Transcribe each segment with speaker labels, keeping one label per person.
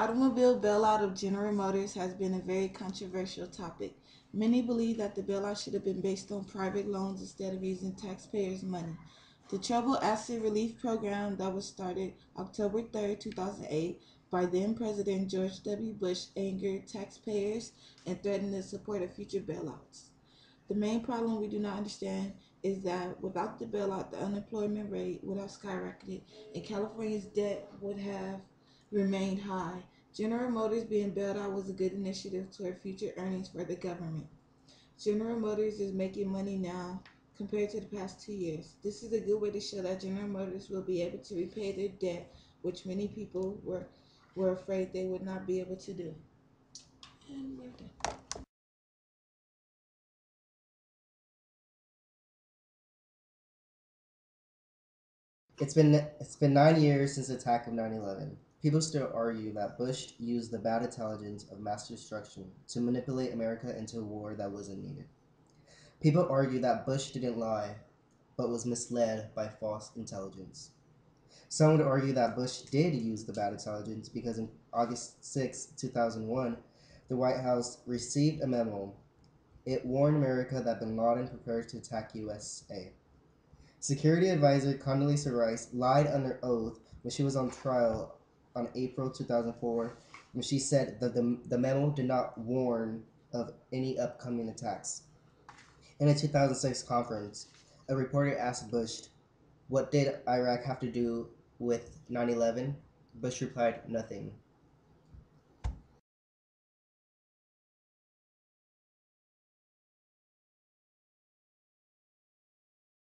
Speaker 1: automobile bailout of General Motors has been a very controversial topic. Many believe that the bailout should have been based on private loans instead of using taxpayers' money. The Troubled Asset Relief Program that was started October 3rd, 2008 by then President George W. Bush angered taxpayers and threatened the support of future bailouts. The main problem we do not understand is that without the bailout, the unemployment rate would have skyrocketed and California's debt would have remained high. General Motors being bailed out was a good initiative toward future earnings for the government. General Motors is making money now compared to the past 2 years. This is a good way to show that General Motors will be able to repay their debt, which many people were afraid they would not be able to do. And we're done.
Speaker 2: It's been 9 years since the attack of 9/11. People still argue that Bush used the bad intelligence of mass destruction to manipulate America into a war that wasn't needed. People argue that Bush didn't lie, but was misled by false intelligence. Some would argue that Bush did use the bad intelligence because on August 6, 2001, the White House received a memo. It warned America that bin Laden prepared to attack USA. Security advisor Condoleezza Rice lied under oath when she was on trial on April 2004 when she said that the memo did not warn of any upcoming attacks. In a 2006 conference, a reporter asked Bush, "What did Iraq have to do with 9/11?" Bush replied, "Nothing."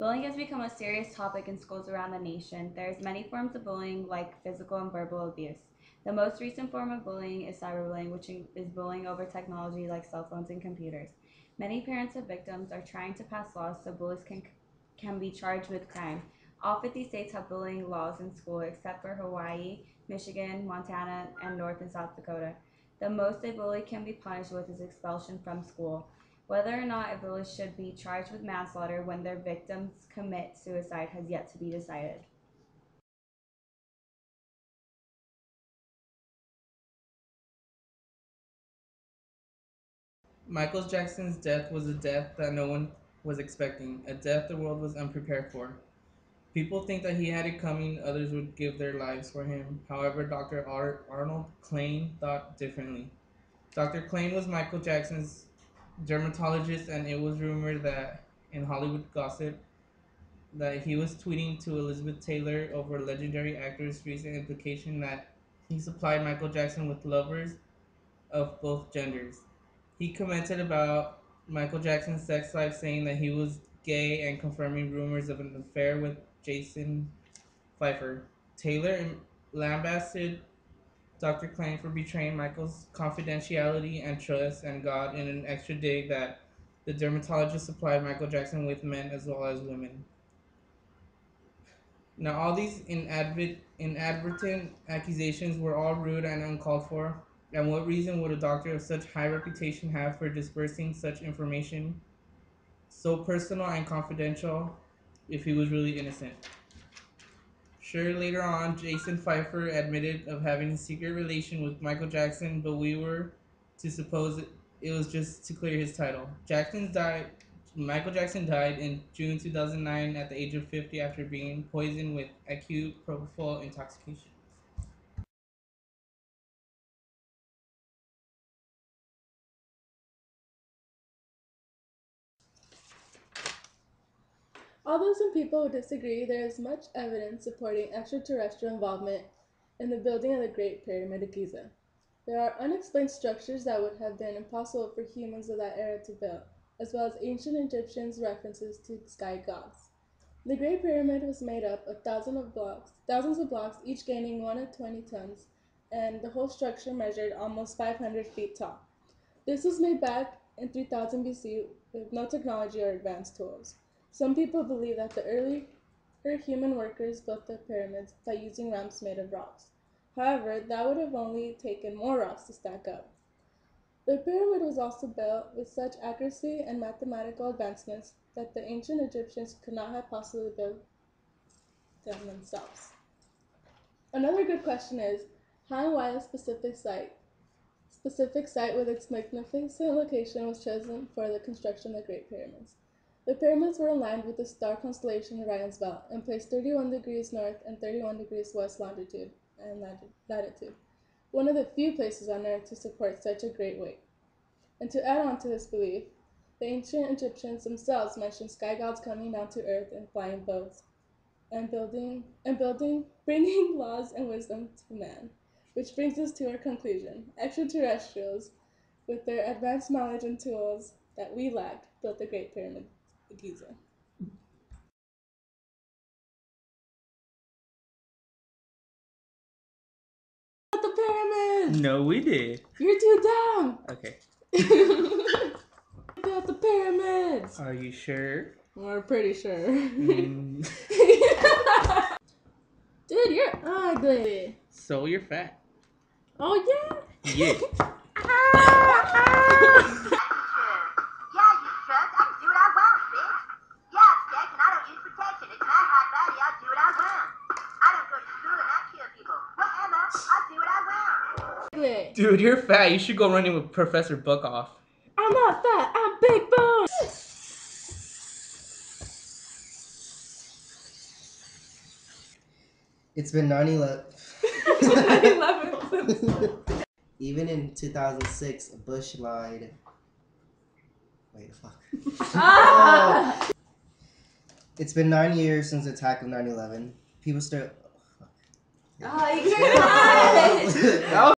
Speaker 3: Bullying has become a serious topic in schools around the nation. There's many forms of bullying, like physical and verbal abuse. The most recent form of bullying is cyberbullying, which is bullying over technology like cell phones and computers. Many parents of victims are trying to pass laws so bullies can be charged with crime. All 50 states have bullying laws in school except for Hawaii, Michigan, Montana, and North and South Dakota. The most a bully can be punished with is expulsion from school. Whether or not a bully should be charged with manslaughter when their victims commit suicide has yet to be decided.
Speaker 4: Michael Jackson's death was a death that no one was expecting, a death the world was unprepared for. People think that he had it coming, others would give their lives for him. However, Dr. Arnold Klein thought differently. Dr. Klein was Michael Jackson's dermatologist, and it was rumored that in Hollywood gossip that he was tweeting to Elizabeth Taylor over legendary actor's recent implication that he supplied Michael Jackson with lovers of both genders. He commented about Michael Jackson's sex life, saying that he was gay and confirming rumors of an affair with Jason Pfeiffer. Taylor lambasted Dr. Klein for betraying Michael's confidentiality and trust and God in an extra dig that the dermatologist supplied Michael Jackson with men as well as women. Now, all these inadvertent accusations were all rude and uncalled for. And what reason would a doctor of such high reputation have for dispersing such information, so personal and confidential, if he was really innocent? Sure, later on, Jason Pfeiffer admitted of having a secret relation with Michael Jackson, but we were to suppose it was just to clear his title. Michael Jackson died in June 2009 at the age of 50 after being poisoned with acute propofol intoxication.
Speaker 5: Although some people disagree, there is much evidence supporting extraterrestrial involvement in the building of the Great Pyramid of Giza. There are unexplained structures that would have been impossible for humans of that era to build, as well as ancient Egyptians' references to sky gods. The Great Pyramid was made up of thousands of blocks, each gaining 1 to 20 tons, and the whole structure measured almost 500 feet tall. This was made back in 3000 BC with no technology or advanced tools. Some people believe that the earlier human workers built the pyramids by using ramps made of rocks. However, that would have only taken more rocks to stack up. The pyramid was also built with such accuracy and mathematical advancements that the ancient Egyptians could not have possibly built them themselves. Another good question is, How and why a specific site with its magnificent location was chosen for the construction of the Great Pyramids. The pyramids were aligned with the star constellation Orion's Belt and placed 31 degrees north and 31 degrees west longitude and latitude, one of the few places on Earth to support such a great weight. And to add on to this belief, the ancient Egyptians themselves mentioned sky gods coming down to Earth in flying boats and bringing laws and wisdom to man. Which brings us to our conclusion. Extraterrestrials, with their advanced knowledge and tools that we lacked, built the Great Pyramid of Giza. Not the pyramids!
Speaker 4: No, we did.
Speaker 5: You're too dumb!
Speaker 4: Okay.
Speaker 5: Built the pyramids!
Speaker 4: Are you sure?
Speaker 5: We're pretty sure.
Speaker 4: Mm,
Speaker 5: Dude, you're ugly.
Speaker 4: so you're fat.
Speaker 5: Oh, yeah?
Speaker 4: Yeah. Dude, you're fat. You should go running with Professor Buckoff.
Speaker 5: I'm not fat. I'm big bone.
Speaker 2: It's been 9/11.
Speaker 5: 9/11.
Speaker 2: Even in 2006, Bush lied. Wait, fuck.
Speaker 5: Ah!
Speaker 2: It's been 9 years since the attack of 9/11. People still.
Speaker 3: Oh, you